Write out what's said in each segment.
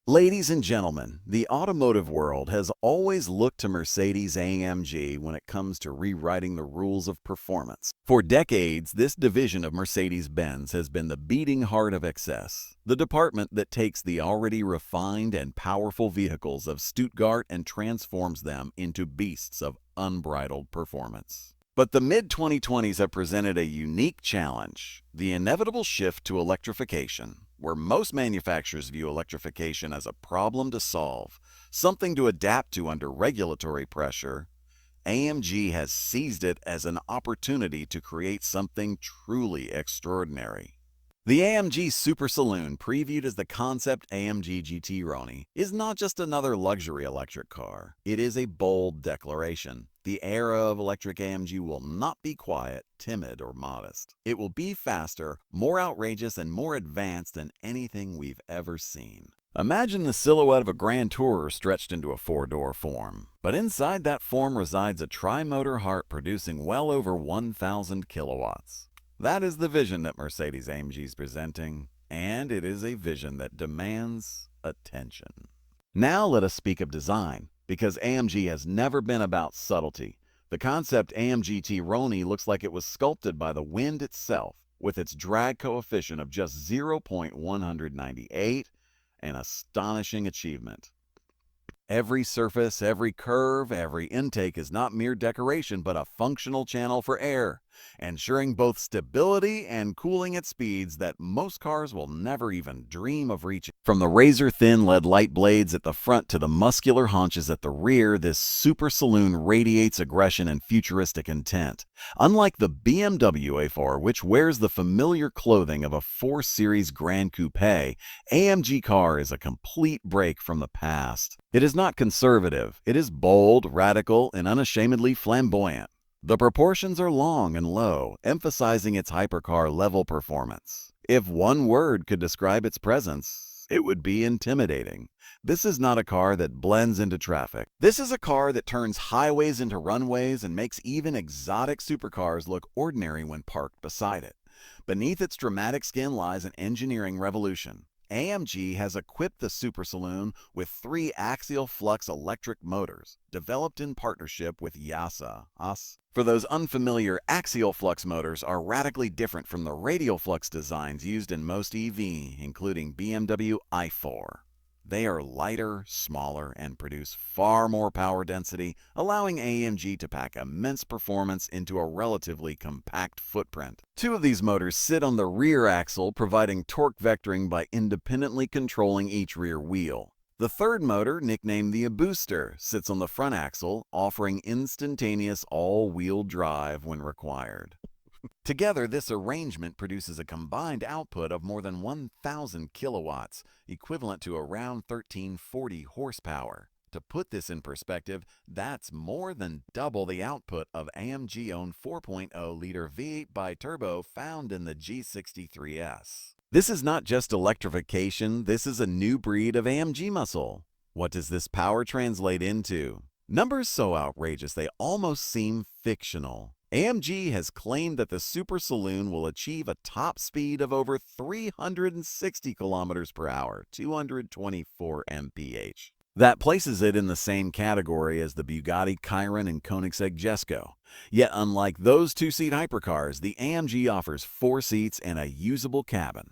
Ladies and gentlemen, the automotive world has always looked to Mercedes-AMG when it comes to rewriting the rules of performance. For decades, this division of Mercedes-Benz has been the beating heart of excess, the department that takes the already refined and powerful vehicles of Stuttgart and transforms them into beasts of unbridled performance. But the mid-2020s have presented a unique challenge, the inevitable shift to electrification. Where most manufacturers view electrification as a problem to solve, something to adapt to under regulatory pressure, AMG has seized it as an opportunity to create something truly extraordinary. The AMG Super-Saloon, previewed as the concept AMG GT Roni, is not just another luxury electric car. It is a bold declaration. The era of electric AMG will not be quiet, timid, or modest. It will be faster, more outrageous, and more advanced than anything we've ever seen. Imagine the silhouette of a Grand Tourer stretched into a four-door form. But inside that form resides a tri-motor heart producing well over 1,000 kilowatts. That is the vision that Mercedes-AMG is presenting, and it is a vision that demands attention. Now let us speak of design, because AMG has never been about subtlety. The concept AMG GT Roni looks like it was sculpted by the wind itself, with its drag coefficient of just 0.198, an astonishing achievement. Every surface, every curve, every intake is not mere decoration but a functional channel for air, ensuring both stability and cooling at speeds that most cars will never even dream of reaching. From the razor-thin lead light blades at the front to the muscular haunches at the rear, this Super-Saloon radiates aggression and futuristic intent. Unlike the BMW A4, which wears the familiar clothing of a 4 Series Grand Coupe, AMG car is a complete break from the past. It is not conservative, it is bold, radical, and unashamedly flamboyant. The proportions are long and low, emphasizing its hypercar-level performance. If one word could describe its presence, it would be intimidating. This is not a car that blends into traffic. This is a car that turns highways into runways and makes even exotic supercars look ordinary when parked beside it. Beneath its dramatic skin lies an engineering revolution. AMG has equipped the Super-Saloon with 3 axial flux electric motors, developed in partnership with YASA. For those unfamiliar, axial flux motors are radically different from the radial flux designs used in most EV, including BMW i4. They are lighter, smaller, and produce far more power density, allowing AMG to pack immense performance into a relatively compact footprint. 2 of these motors sit on the rear axle, providing torque vectoring by independently controlling each rear wheel. The third motor, nicknamed the booster, sits on the front axle, offering instantaneous all-wheel drive when required. Together, this arrangement produces a combined output of more than 1,000 kilowatts, equivalent to around 1,340 horsepower. To put this in perspective, that's more than double the output of AMG-owned 4.0-liter V8 bi-turbo found in the G63S. This is not just electrification, this is a new breed of AMG muscle. What does this power translate into? Numbers so outrageous they almost seem fictional. AMG has claimed that the Super-Saloon will achieve a top speed of over 360 kilometers per hour, 224 mph. That places it in the same category as the Bugatti Chiron and Koenigsegg Jesko. Yet unlike those 2-seat hypercars, the AMG offers 4 seats and a usable cabin.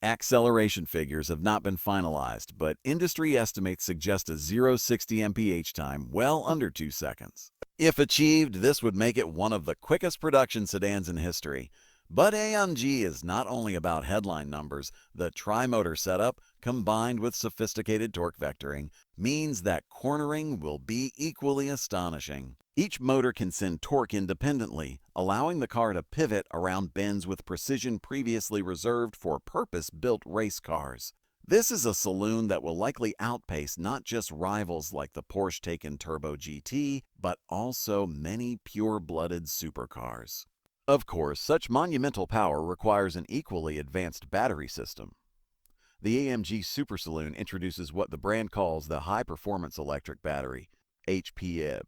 Acceleration figures have not been finalized, but industry estimates suggest a 0-60 mph time well under 2 seconds. If achieved, this would make it one of the quickest production sedans in history. But AMG is not only about headline numbers. The tri-motor setup, combined with sophisticated torque vectoring, means that cornering will be equally astonishing. Each motor can send torque independently, allowing the car to pivot around bends with precision previously reserved for purpose-built race cars. This is a saloon that will likely outpace not just rivals like the Porsche Taycan Turbo GT, but also many pure-blooded supercars. Of course, such monumental power requires an equally advanced battery system. The AMG Super-Saloon introduces what the brand calls the High-Performance Electric Battery, HPEB.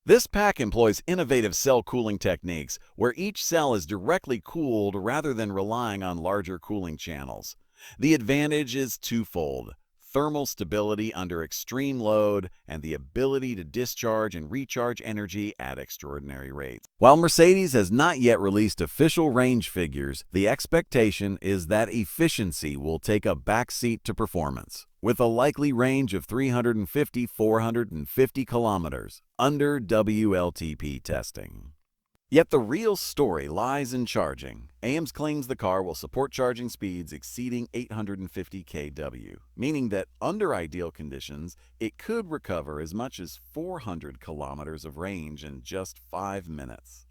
This pack employs innovative cell cooling techniques where each cell is directly cooled rather than relying on larger cooling channels. The advantage is twofold: thermal stability under extreme load and the ability to discharge and recharge energy at extraordinary rates. While Mercedes has not yet released official range figures, the expectation is that efficiency will take a backseat to performance, with a likely range of 350–450 kilometers under WLTP testing. Yet the real story lies in charging. AMS claims the car will support charging speeds exceeding 850 kW, meaning that under ideal conditions, it could recover as much as 400 kilometers of range in just 5 minutes.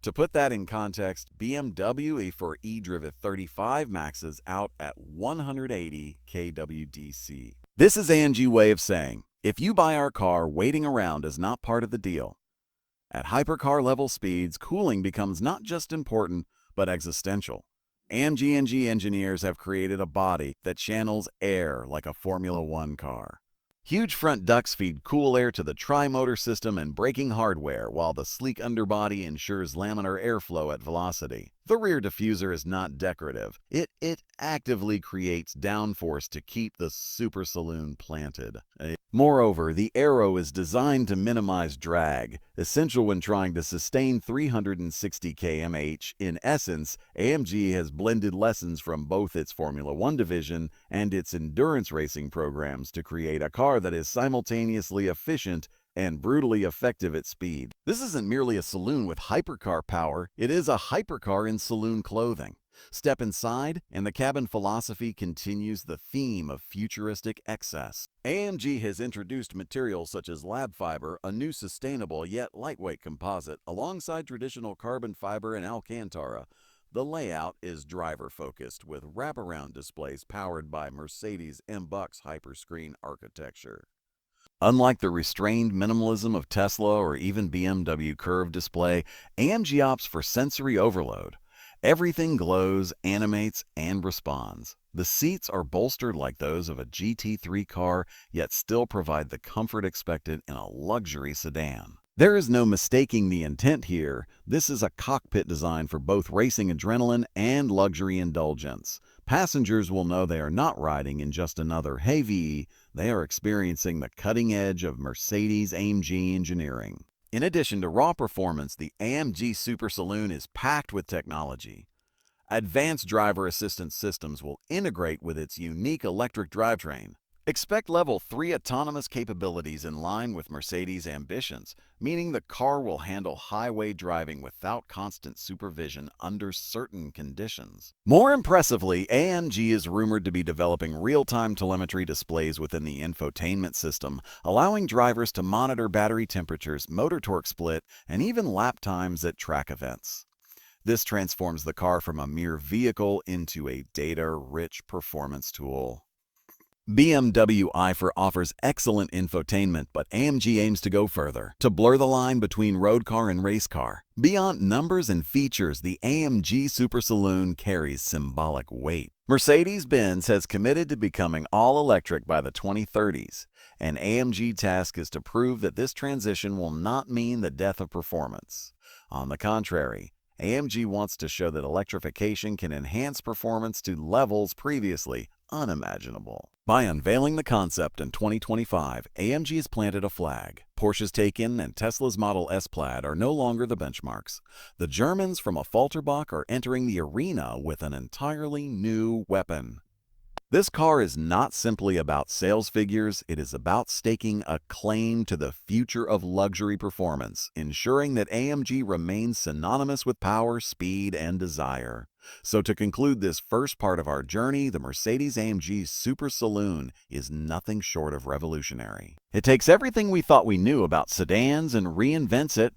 To put that in context, BMW for eDrive35 maxes out at 180 kW DC. This is AMG's way of saying, if you buy our car, waiting around is not part of the deal. At hypercar level speeds, cooling becomes not just important, but existential. AMG engineers have created a body that channels air like a Formula One car. Huge front ducts feed cool air to the tri-motor system and braking hardware, while the sleek underbody ensures laminar airflow at velocity. The rear diffuser is not decorative. It actively creates downforce to keep the Super-Saloon planted. Moreover, the aero is designed to minimize drag, essential when trying to sustain 360 km/h. In essence, AMG has blended lessons from both its Formula One division and its endurance racing programs to create a car that is simultaneously efficient and brutally effective at speed. This isn't merely a saloon with hypercar power, it is a hypercar in saloon clothing. Step inside, and the cabin philosophy continues the theme of futuristic excess. AMG has introduced materials such as lab fiber, a new sustainable yet lightweight composite, alongside traditional carbon fiber and Alcantara. The layout is driver-focused, with wraparound displays powered by Mercedes-AMG Hyperscreen architecture. Unlike the restrained minimalism of Tesla or even BMW curved display, AMG opts for sensory overload. Everything glows, animates, and responds. The seats are bolstered like those of a GT3 car, yet still provide the comfort expected in a luxury sedan. There is no mistaking the intent here. This is a cockpit designed for both racing adrenaline and luxury indulgence. Passengers will know they are not riding in just another Hy-Vee, they are experiencing the cutting edge of Mercedes-AMG engineering. In addition to raw performance, the AMG Super-Saloon is packed with technology. Advanced driver assistance systems will integrate with its unique electric drivetrain. Expect Level 3 autonomous capabilities in line with Mercedes' ambitions, meaning the car will handle highway driving without constant supervision under certain conditions. More impressively, AMG is rumored to be developing real-time telemetry displays within the infotainment system, allowing drivers to monitor battery temperatures, motor torque split, and even lap times at track events. This transforms the car from a mere vehicle into a data-rich performance tool. BMW i4 offers excellent infotainment, but AMG aims to go further, to blur the line between road car and race car. Beyond numbers and features, the AMG Super-Saloon carries symbolic weight. Mercedes-Benz has committed to becoming all-electric by the 2030s. An AMG task is to prove that this transition will not mean the death of performance. On the contrary, AMG wants to show that electrification can enhance performance to levels previously unimaginable. By unveiling the concept in 2025, AMG has planted a flag. Porsche's Taycan and Tesla's Model S Plaid are no longer the benchmarks. The Germans from a Falterbach are entering the arena with an entirely new weapon. This car is not simply about sales figures, it is about staking a claim to the future of luxury performance, ensuring that AMG remains synonymous with power, speed, and desire. So to conclude this first part of our journey, the Mercedes-AMG Super-Saloon is nothing short of revolutionary. It takes everything we thought we knew about sedans and reinvents it.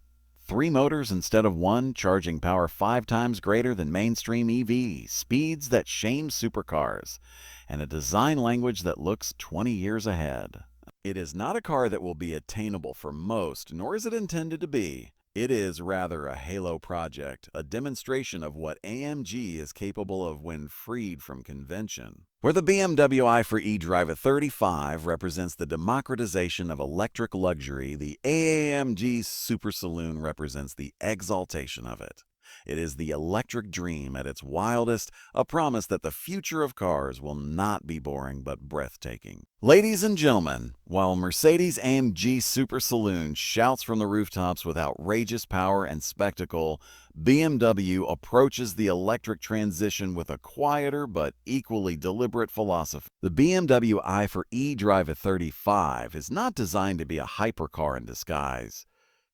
3 motors instead of 1, charging power 5 times greater than mainstream EV, speeds that shame supercars, and a design language that looks 20 years ahead. It is not a car that will be attainable for most, nor is it intended to be. It is rather a halo project, a demonstration of what AMG is capable of when freed from convention. Where the BMW i4 eDrive35 represents the democratization of electric luxury, the AMG Super-Saloon represents the exaltation of it. It is the electric dream at its wildest, a promise that the future of cars will not be boring but breathtaking. Ladies and gentlemen, while Mercedes-AMG Super-Saloon shouts from the rooftops with outrageous power and spectacle, BMW approaches the electric transition with a quieter but equally deliberate philosophy. The BMW i4 eDrive35 is not designed to be a hypercar in disguise.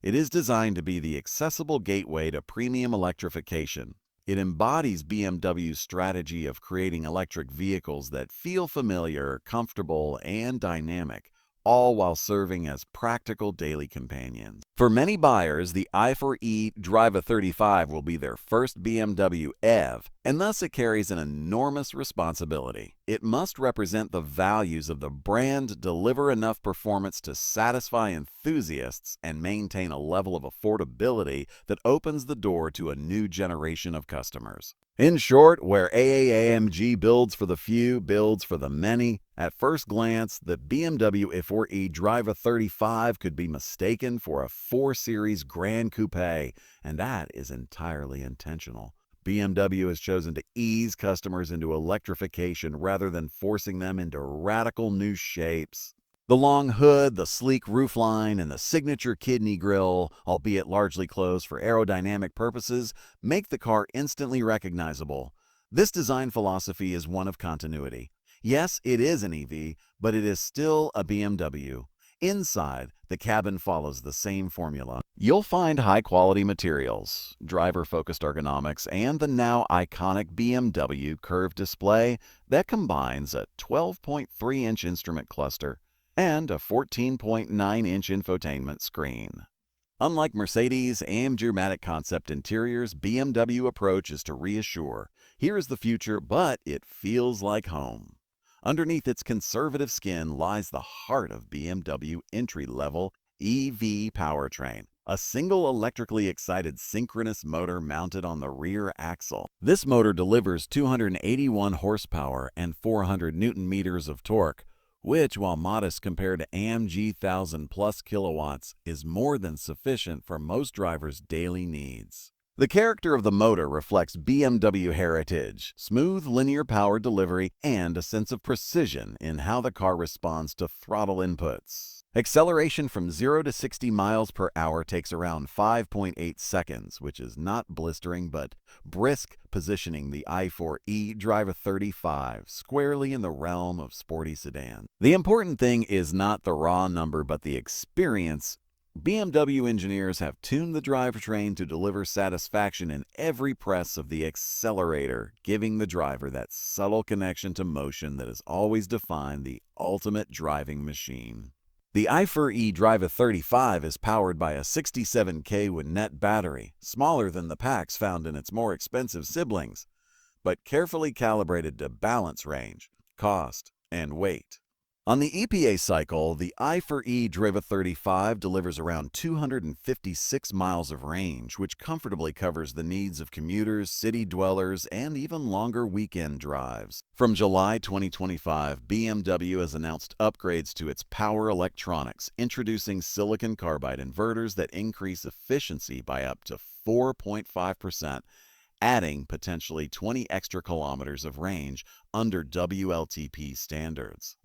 It is designed to be the accessible gateway to premium electrification. It embodies BMW's strategy of creating electric vehicles that feel familiar, comfortable, and dynamic, all while serving as practical daily companions. For many buyers, the i4 eDrive35 will be their first BMW EV, and thus it carries an enormous responsibility. It must represent the values of the brand, deliver enough performance to satisfy enthusiasts, and maintain a level of affordability that opens the door to a new generation of customers. In short, where AMG builds for the few, builds for the many, at first glance, the BMW i4 eDrive35 could be mistaken for a 4 Series Grand Coupe, and that is entirely intentional. BMW has chosen to ease customers into electrification rather than forcing them into radical new shapes. The long hood, the sleek roofline, and the signature kidney grille, albeit largely closed for aerodynamic purposes, make the car instantly recognizable. This design philosophy is one of continuity. Yes, it is an EV, but it is still a BMW. Inside, the cabin follows the same formula. You'll find high-quality materials, driver-focused ergonomics, and the now iconic BMW curved display that combines a 12.3-inch instrument cluster and a 14.9-inch infotainment screen. Unlike Mercedes-AMG dramatic concept interiors, BMW approach is to reassure, here is the future, but it feels like home. Underneath its conservative skin lies the heart of BMW entry-level EV powertrain, a single electrically excited synchronous motor mounted on the rear axle. This motor delivers 281 horsepower and 400 Newton-meters of torque, which, while modest compared to AMG 1000-plus kilowatts, is more than sufficient for most drivers' daily needs. The character of the motor reflects BMW heritage, smooth linear power delivery, and a sense of precision in how the car responds to throttle inputs. Acceleration from 0 to 60 miles per hour takes around 5.8 seconds, which is not blistering but brisk, positioning the i4 eDrive35 squarely in the realm of sporty sedan. The important thing is not the raw number but the experience. BMW engineers have tuned the drivetrain to deliver satisfaction in every press of the accelerator, giving the driver that subtle connection to motion that has always defined the ultimate driving machine. The i4 eDrive35 is powered by a 67 kW net battery, smaller than the packs found in its more expensive siblings, but carefully calibrated to balance range, cost, and weight. On the EPA cycle, the i4 eDrive35 delivers around 256 miles of range, which comfortably covers the needs of commuters, city dwellers, and even longer weekend drives. From July 2025, BMW has announced upgrades to its power electronics, introducing silicon carbide inverters that increase efficiency by up to 4.5%. Adding potentially 20 extra kilometers of range under WLTP standards.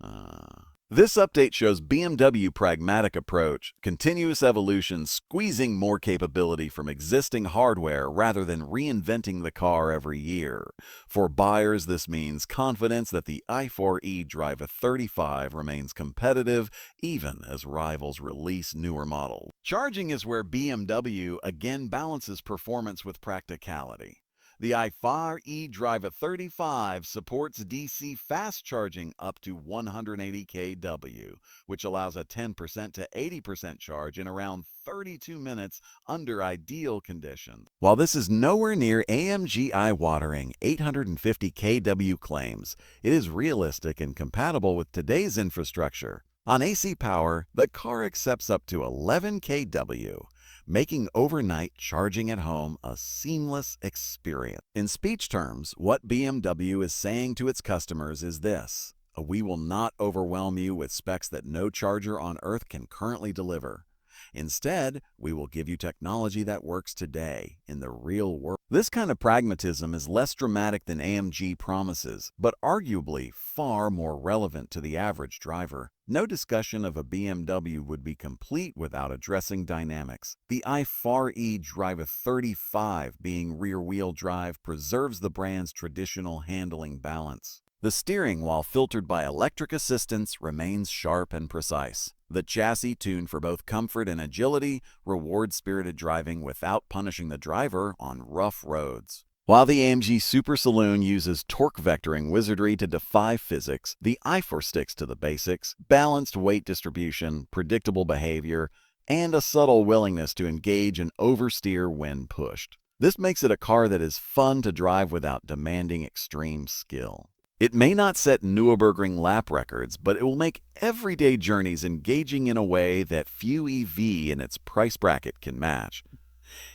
This update shows BMW pragmatic approach, continuous evolution, squeezing more capability from existing hardware rather than reinventing the car every year. For buyers, this means confidence that the i4 eDrive35 remains competitive even as rivals release newer models. Charging is where BMW again balances performance with practicality. The i4 eDrive35 supports DC fast charging up to 180 kW, which allows a 10% to 80% charge in around 32 minutes under ideal conditions. While this is nowhere near AMG eye-watering 850 kW claims, it is realistic and compatible with today's infrastructure. On AC power, the car accepts up to 11 kW. Making overnight charging at home a seamless experience. In speech terms, what BMW is saying to its customers is this: we will not overwhelm you with specs that no charger on Earth can currently deliver. Instead, we will give you technology that works today in the real world. This kind of pragmatism is less dramatic than AMG promises, but arguably far more relevant to the average driver. No discussion of a BMW would be complete without addressing dynamics. The eDrive35 being rear-wheel drive preserves the brand's traditional handling balance. The steering, while filtered by electric assistance, remains sharp and precise. The chassis, tuned for both comfort and agility, rewards spirited driving without punishing the driver on rough roads. While the AMG Super-Saloon uses torque vectoring wizardry to defy physics, the i4 sticks to the basics: balanced weight distribution, predictable behavior, and a subtle willingness to engage and oversteer when pushed. This makes it a car that is fun to drive without demanding extreme skill. It may not set Nürburgring lap records, but it will make everyday journeys engaging in a way that few EV in its price bracket can match.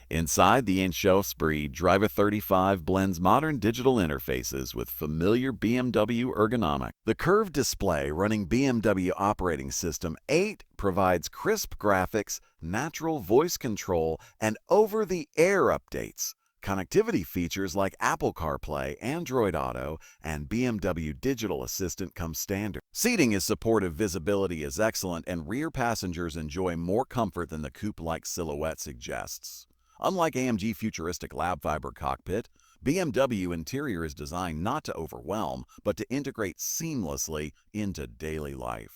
Inside the eDrive35 blends modern digital interfaces with familiar BMW ergonomics. The curved display running BMW operating system 8 provides crisp graphics, natural voice control, and over-the-air updates. Connectivity features like Apple CarPlay, Android Auto, and BMW Digital Assistant come standard. Seating is supportive, visibility is excellent, and rear passengers enjoy more comfort than the coupe-like silhouette suggests. Unlike AMG futuristic lab fiber cockpit, BMW interior is designed not to overwhelm, but to integrate seamlessly into daily life.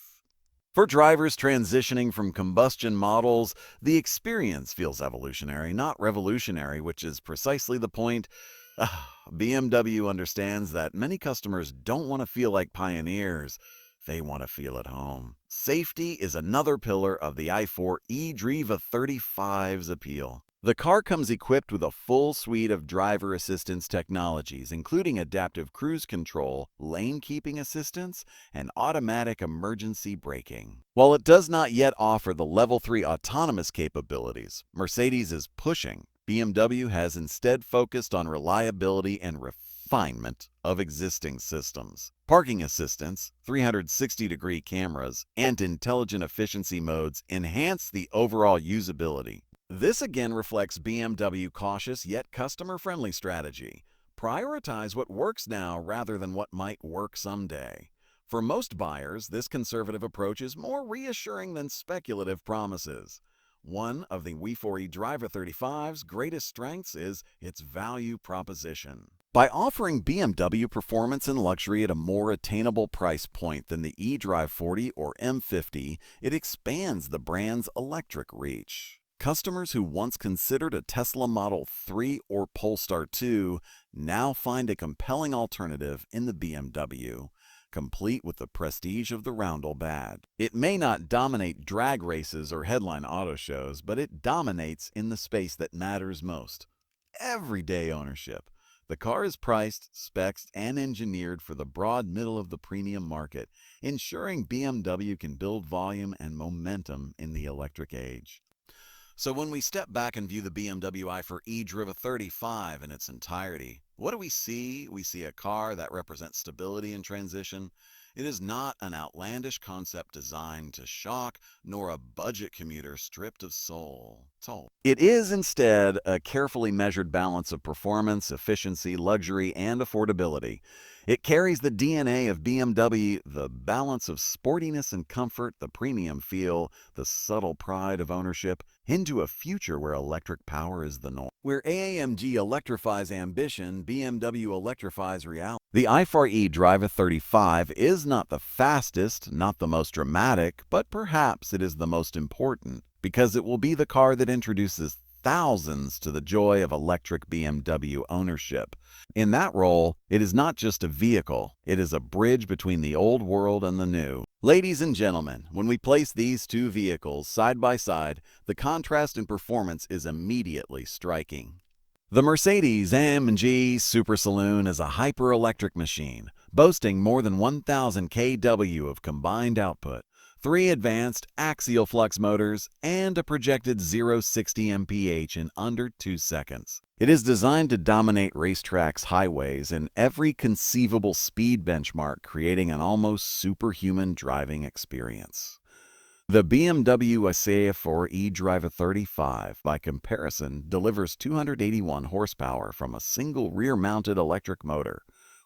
For drivers transitioning from combustion models, the experience feels evolutionary, not revolutionary, which is precisely the point. BMW understands that many customers don't want to feel like pioneers. They want to feel at home. Safety is another pillar of the i4 eDrive35's appeal. The car comes equipped with a full suite of driver assistance technologies, including adaptive cruise control, lane keeping assistance, and automatic emergency braking. While it does not yet offer the Level 3 autonomous capabilities Mercedes is pushing, BMW has instead focused on reliability and refinement of existing systems. Parking assistance, 360-degree cameras, and intelligent efficiency modes enhance the overall usability. This again reflects BMW's cautious yet customer-friendly strategy. Prioritize what works now rather than what might work someday. For most buyers, this conservative approach is more reassuring than speculative promises. One of the i4 eDrive35's greatest strengths is its value proposition. By offering BMW performance and luxury at a more attainable price point than the eDrive 40 or M50, it expands the brand's electric reach. Customers who once considered a Tesla Model 3 or Polestar 2 now find a compelling alternative in the BMW, complete with the prestige of the roundel badge. It may not dominate drag races or headline auto shows, but it dominates in the space that matters most: everyday ownership. The car is priced, spec'd, and engineered for the broad middle of the premium market, ensuring BMW can build volume and momentum in the electric age. So when we step back and view the BMW i4 eDrive35 in its entirety, what do we see? We see a car that represents stability in transition. It is not an outlandish concept designed to shock, nor a budget commuter stripped of soul. It is instead a carefully measured balance of performance, efficiency, luxury, and affordability. It carries the DNA of BMW, the balance of sportiness and comfort, the premium feel, the subtle pride of ownership, into a future where electric power is the norm. Where AMG electrifies ambition, BMW electrifies reality. The i4 eDrive35 is not the fastest, not the most dramatic, but perhaps it is the most important, because it will be the car that introduces thousands to the joy of electric BMW ownership. In that role, it is not just a vehicle, it is a bridge between the old world and the new. Ladies and gentlemen, when we place these two vehicles side by side, the contrast in performance is immediately striking. The Mercedes-AMG Super-Saloon is a hyper-electric machine, boasting more than 1,000 kW of combined output, 3 advanced axial flux motors, and a projected 0-60 mph in under 2 seconds. It is designed to dominate racetracks' highways in every conceivable speed benchmark, creating an almost superhuman driving experience. The BMW i4 eDrive35, by comparison, delivers 281 horsepower from a single rear-mounted electric motor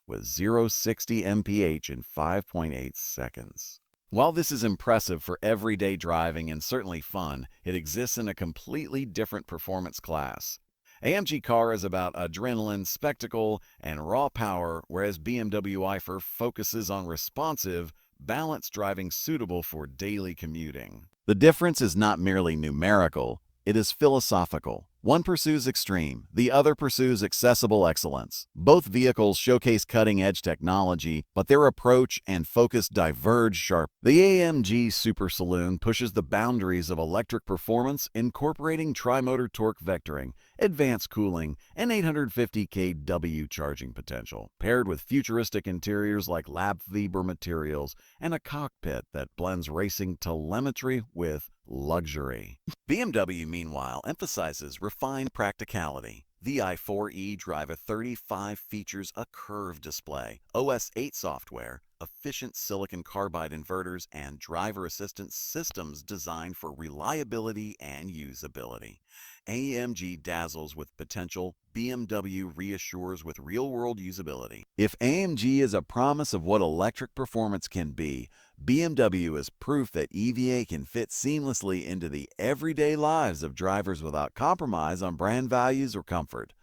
with 0-60 mph in 5.8 seconds. While this is impressive for everyday driving and certainly fun, it exists in a completely different performance class. AMG car is about adrenaline, spectacle, and raw power, whereas BMW i4 focuses on responsive, balanced driving suitable for daily commuting. The difference is not merely numerical, it is philosophical. One pursues extreme, the other pursues accessible excellence. Both vehicles showcase cutting-edge technology, but their approach and focus diverge sharply. The AMG Super-Saloon pushes the boundaries of electric performance, incorporating tri-motor torque vectoring, advanced cooling, and 850 kW charging potential, paired with futuristic interiors like lab fiber materials and a cockpit that blends racing telemetry with luxury. BMW, meanwhile, emphasizes refined practicality. The i4 eDrive35 features a curved display, OS 8 software, efficient silicon carbide inverters, and driver assistance systems designed for reliability and usability. AMG dazzles with potential, BMW reassures with real-world usability. If AMG is a promise of what electric performance can be, BMW is proof that EVA can fit seamlessly into the everyday lives of drivers without compromise on brand values or comfort.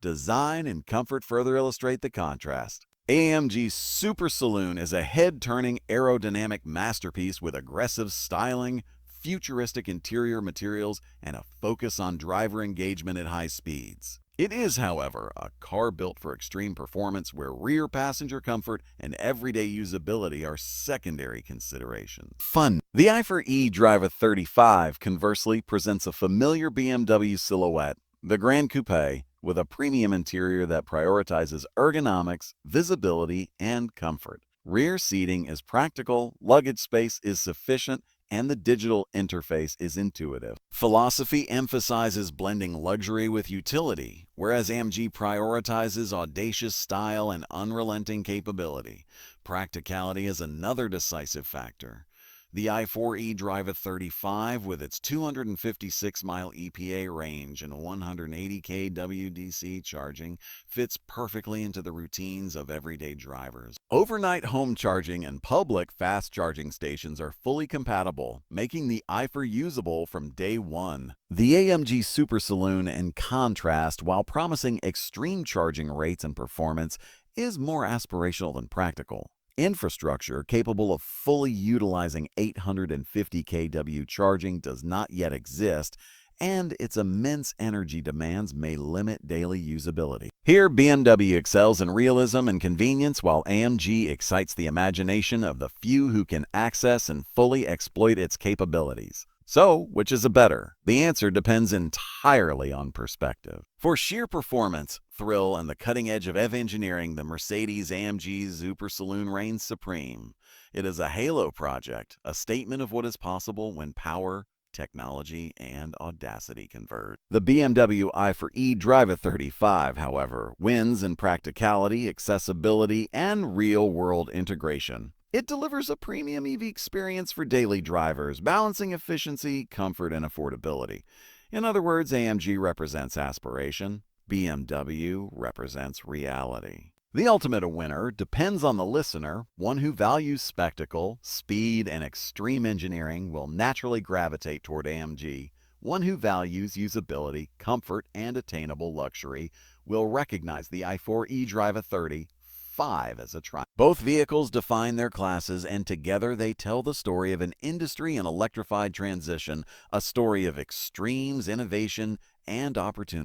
Design and comfort further illustrate the contrast. AMG's Super-Saloon is a head-turning aerodynamic masterpiece with aggressive styling, futuristic interior materials, and a focus on driver engagement at high speeds. It is, however, a car built for extreme performance where rear passenger comfort and everyday usability are secondary considerations. Fun. The i4 eDrive35, conversely, presents a familiar BMW silhouette, the Grand Coupe, with a premium interior that prioritizes ergonomics, visibility, and comfort. Rear seating is practical, luggage space is sufficient, and the digital interface is intuitive. Philosophy emphasizes blending luxury with utility, whereas AMG prioritizes audacious style and unrelenting capability. Practicality is another decisive factor. The i4 eDrive35, with its 256-mile EPA range and 180 kW DC charging, fits perfectly into the routines of everyday drivers. Overnight home charging and public fast charging stations are fully compatible, making the i4 usable from day one. The AMG Super-Saloon, in contrast, while promising extreme charging rates and performance, is more aspirational than practical. Infrastructure capable of fully utilizing 850 kW charging does not yet exist, and its immense energy demands may limit daily usability. Here, BMW excels in realism and convenience, while AMG excites the imagination of the few who can access and fully exploit its capabilities. So, which is a better? The answer depends entirely on perspective. For sheer performance, thrill, and the cutting edge of EV engineering, the Mercedes-AMG Super-Saloon reigns supreme. It is a halo project, a statement of what is possible when power, technology, and audacity converge. The BMW i4 eDrive35, however, wins in practicality, accessibility, and real-world integration. It delivers a premium EV experience for daily drivers, balancing efficiency, comfort, and affordability. In other words, AMG represents aspiration, BMW represents reality. The ultimate winner depends on the listener. One who values spectacle, speed, and extreme engineering will naturally gravitate toward AMG. One who values usability, comfort, and attainable luxury will recognize the i4 eDrive35 as a triumph. Both vehicles define their classes, and together they tell the story of an industry in electrified transition, a story of extremes, innovation, and opportunity.